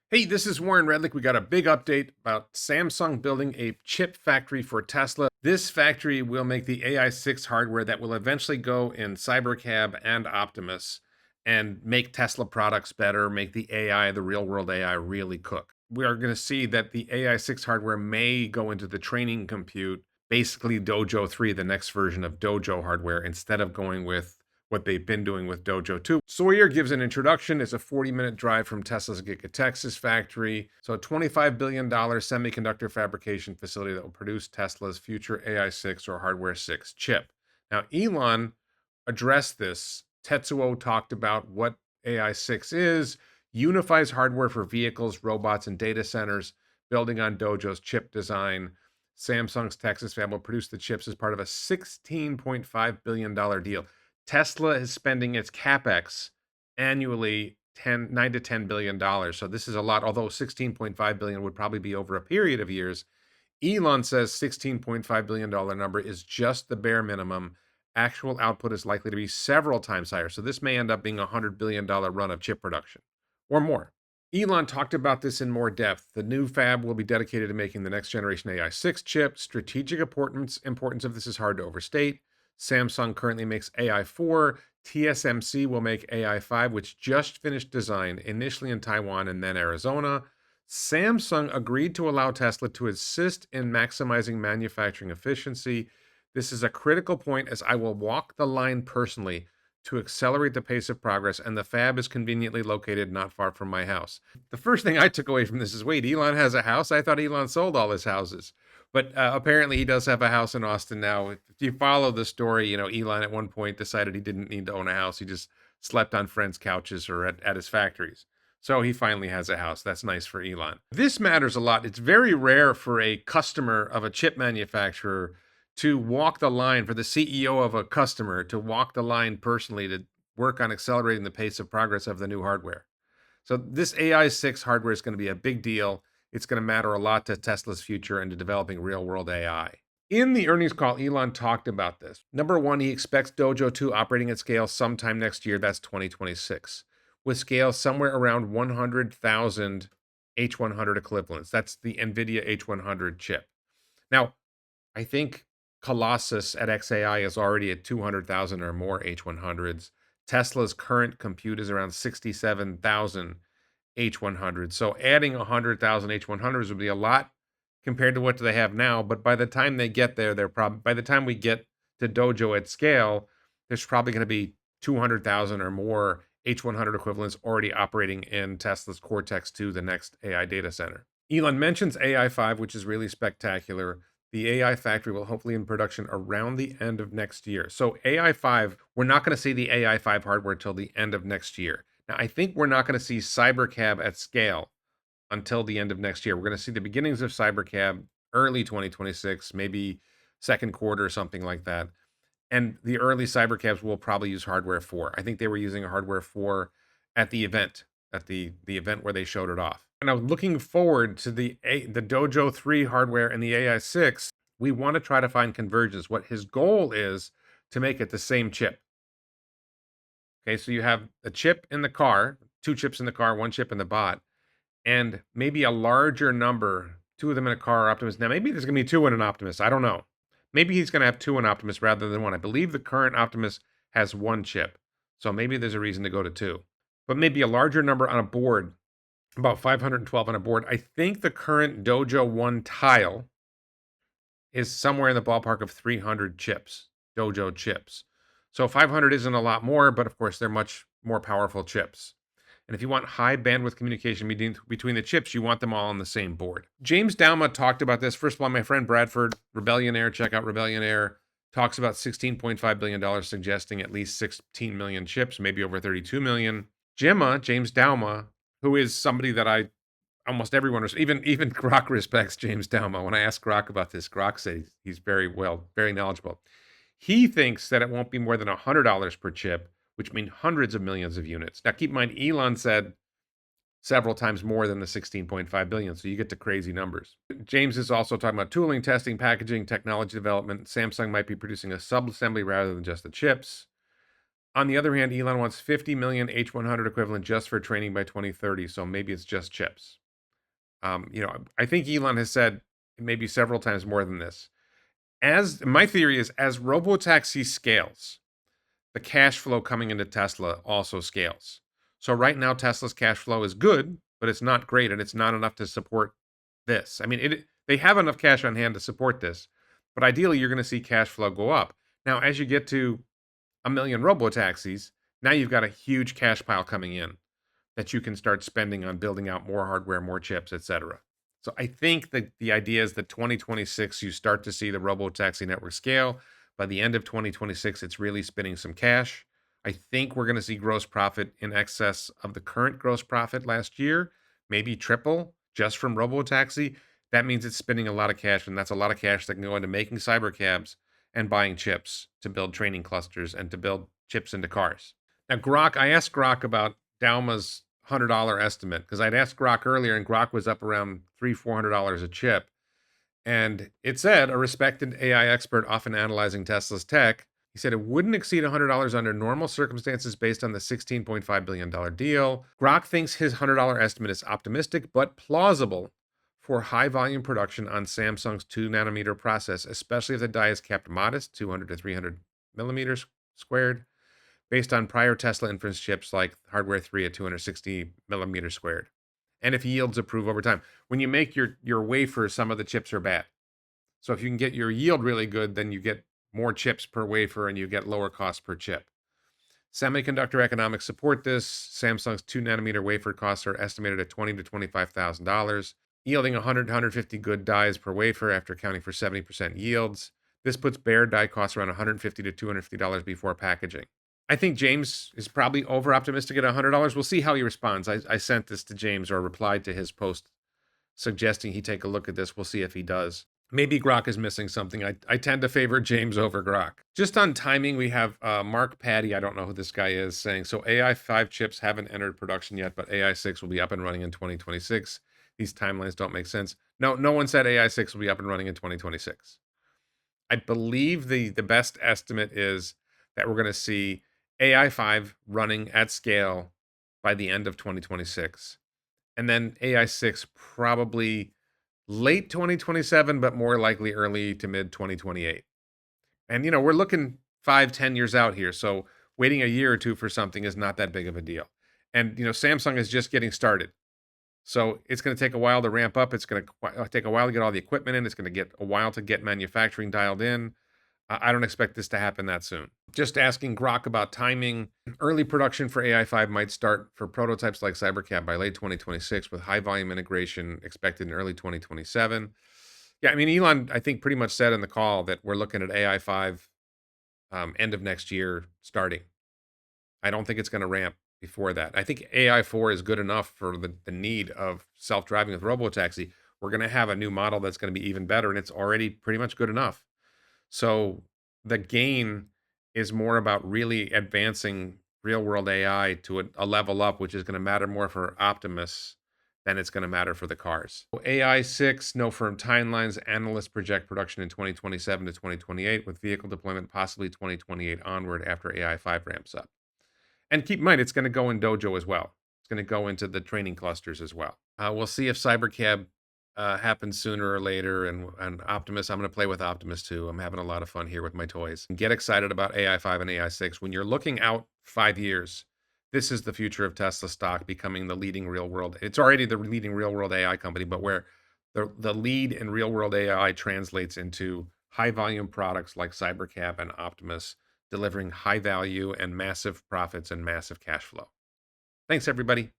Hey, this is Warren Redlick. We got a big update about Samsung building a chip factory for Tesla. This factory will make the AI6 hardware that will eventually go in Cybercab and Optimus and make Tesla products better, make the AI, the real world AI, really cook. We are going to see that the AI6 hardware may go into the training compute, basically Dojo 3, the next version of Dojo hardware, instead of going with what they've been doing with Dojo 2. Sawyer gives an introduction. It's a 40-minute drive from Tesla's Giga Texas factory. So a $25 billion semiconductor fabrication facility that will produce Tesla's future AI6 or Hardware 6 chip. Now, Elon addressed this. Tetsuo talked about what AI6 is, unifies hardware for vehicles, robots, and data centers, building on Dojo's chip design. Samsung's Texas fab will produce the chips as part of a $16.5 billion deal. Tesla is spending its capex annually 9 to $10 billion. So this is a lot, although 16.5 billion would probably be over a period of years. Elon says $16.5 billion number is just the bare minimum. Actual output is likely to be several times higher. So this may end up being a $100 billion run of chip production or more. Elon talked about this in more depth. The new fab will be dedicated to making the next generation AI6 chip. Strategic importance of this is hard to overstate. Samsung currently makes AI4. TSMC will make AI5, which just finished design, initially in Taiwan and then Arizona. Samsung agreed to allow Tesla to assist in maximizing manufacturing efficiency. This is a critical point as I will walk the line personally to accelerate the pace of progress, and the fab is conveniently located not far from my house. The first thing I took away from this is, wait, Elon has a house? I thought Elon sold all his houses. But apparently he does have a house in Austin now. If you follow the story, Elon at one point decided he didn't need to own a house. He just slept on friends' couches or at his factories. So he finally has a house. That's nice for Elon. This matters a lot. It's very rare for a customer of a chip manufacturer to walk the line, for the CEO of a customer to walk the line personally to work on accelerating the pace of progress of the new hardware. So this AI6 hardware is going to be a big deal. It's going to matter a lot to Tesla's future and to developing real-world AI. In the earnings call, Elon talked about this. Number one, he expects Dojo 2 operating at scale sometime next year. That's 2026, with scale somewhere around 100,000 H100 equivalents. That's the NVIDIA H100 chip. Now, I think Colossus at XAI is already at 200,000 or more H100s. Tesla's current compute is around 67,000 H100s. So adding 100,000 H100s would be a lot compared to what they have now. But by the time they get there, by the time we get to Dojo at scale, there's probably going to be 200,000 or more H100 equivalents already operating in Tesla's Cortex 2, the next AI data center. Elon mentions AI5, which is really spectacular. The AI factory will hopefully in production around the end of next year. So AI5, we're not going to see the AI5 hardware till the end of next year. Now, I think we're not going to see Cybercab at scale until the end of next year. We're going to see the beginnings of Cybercab early 2026, maybe second quarter or something like that. And the early Cybercabs will probably use hardware 4. I think they were using a hardware 4 at the event, the event where they showed it off. And I'm looking forward to the Dojo 3 hardware and the AI6. We want to try to find convergence. What his goal is to make it the same chip. Okay, so you have a chip in the car, 2 chips in the car, 1 chip in the bot, and maybe a larger number, 2 of them in a car or Optimus. Now, maybe there's going to be 2 in an Optimus. I don't know. Maybe he's going to have 2 in Optimus rather than 1. I believe the current Optimus has 1 chip. So maybe there's a reason to go to 2. But maybe a larger number on a board, about 512 on a board. I think the current Dojo 1 tile is somewhere in the ballpark of 300 chips, Dojo chips. So 500 isn't a lot more, but of course they're much more powerful chips. And if you want high bandwidth communication between the chips, you want them all on the same board. JamesDMA talked about this. First of all, my friend Bradford, Rebellionaire, check out Rebellionaire, talks about $16.5 billion, suggesting at least 16 million chips, maybe over 32 million. JamesDMA, who is somebody that almost everyone, even Grock respects JamesDMA. When I asked Grock about this, Grock says he's very knowledgeable. He thinks that it won't be more than $100 per chip, which means hundreds of millions of units. Now, keep in mind, Elon said several times more than the 16.5 billion, so you get to crazy numbers. James is also talking about tooling, testing, packaging, technology development. Samsung might be producing a sub-assembly rather than just the chips. On the other hand, Elon wants 50 million H100 equivalent just for training by 2030. So maybe it's just chips. I think Elon has said maybe several times more than this. As my theory is, as robotaxi scales, the cash flow coming into Tesla also scales. So right now, Tesla's cash flow is good, but it's not great, and it's not enough to support this. I mean, they have enough cash on hand to support this, but ideally, you're going to see cash flow go up. Now, as you get to a million robotaxis, now you've got a huge cash pile coming in that you can start spending on building out more hardware, more chips, etc. So I think that the idea is that 2026, you start to see the robotaxi network scale. By the end of 2026, it's really spinning some cash. I think we're going to see gross profit in excess of the current gross profit last year, maybe triple just from robotaxi. That means it's spinning a lot of cash, and that's a lot of cash that can go into making cybercabs and buying chips to build training clusters and to build chips into cars. Now, Grock, I asked Grock about Dauma's $100 estimate because I'd asked Grock earlier, and Grock was up around $300-400 a chip. And it said a respected AI expert often analyzing Tesla's tech. He said it wouldn't exceed $100 under normal circumstances based on the $16.5 billion deal. Grock thinks his $100 estimate is optimistic but plausible for high volume production on Samsung's 2 nanometer process, especially if the die is kept modest, 200 to 300 millimeters squared, based on prior Tesla inference chips like Hardware 3 at 260 millimeters squared. And if yields improve over time. When you make your wafer, some of the chips are bad. So if you can get your yield really good, then you get more chips per wafer and you get lower cost per chip. Semiconductor economics support this. Samsung's 2 nanometer wafer costs are estimated at $20,000 to $25,000, yielding 100 to 150 good dies per wafer after accounting for 70% yields. This puts bare die costs around $150 to $250 before packaging. I think James is probably over optimistic at $100. We'll see how he responds. I sent this to James or replied to his post suggesting he take a look at this. We'll see if he does. Maybe Grock is missing something. I tend to favor James over Grock. Just on timing, we have Mark Patty, I don't know who this guy is, saying, so AI5 chips haven't entered production yet, but AI6 will be up and running in 2026. These timelines don't make sense. No one said AI6 will be up and running in 2026. I believe the best estimate is that we're going to see AI5 running at scale by the end of 2026. And then AI6 probably late 2027, but more likely early to mid 2028. And, we're looking 5-10 years out here. So waiting a year or two for something is not that big of a deal. And, Samsung is just getting started. So it's going to take a while to ramp up. It's going to take a while to get all the equipment in. It's going to get a while to get manufacturing dialed in. I don't expect this to happen that soon. Just asking Grock about timing. Early production for AI5 might start for prototypes like Cybercab by late 2026, with high volume integration expected in early 2027. Yeah, I mean, Elon, I think, pretty much said in the call that we're looking at AI5 end of next year starting. I don't think it's going to ramp before that. I think AI4 is good enough for the need of self-driving with robotaxi. We're going to have a new model that's going to be even better, and it's already pretty much good enough. So the gain is more about really advancing real world AI to a level up, which is going to matter more for Optimus than it's going to matter for the cars. AI6, no firm timelines. Analysts project production in 2027 to 2028, with vehicle deployment possibly 2028 onward after AI5 ramps up. And keep in mind, it's going to go in Dojo as well. It's going to go into the training clusters as well. We'll see if Cybercab happens sooner or later. And Optimus, I'm going to play with Optimus too. I'm having a lot of fun here with my toys. Get excited about AI5 and AI6. When you're looking out 5 years, this is the future of Tesla stock becoming the leading real world. It's already the leading real world AI company, but where the lead in real world AI translates into high volume products like Cybercab and Optimus, delivering high value and massive profits and massive cash flow. Thanks, everybody.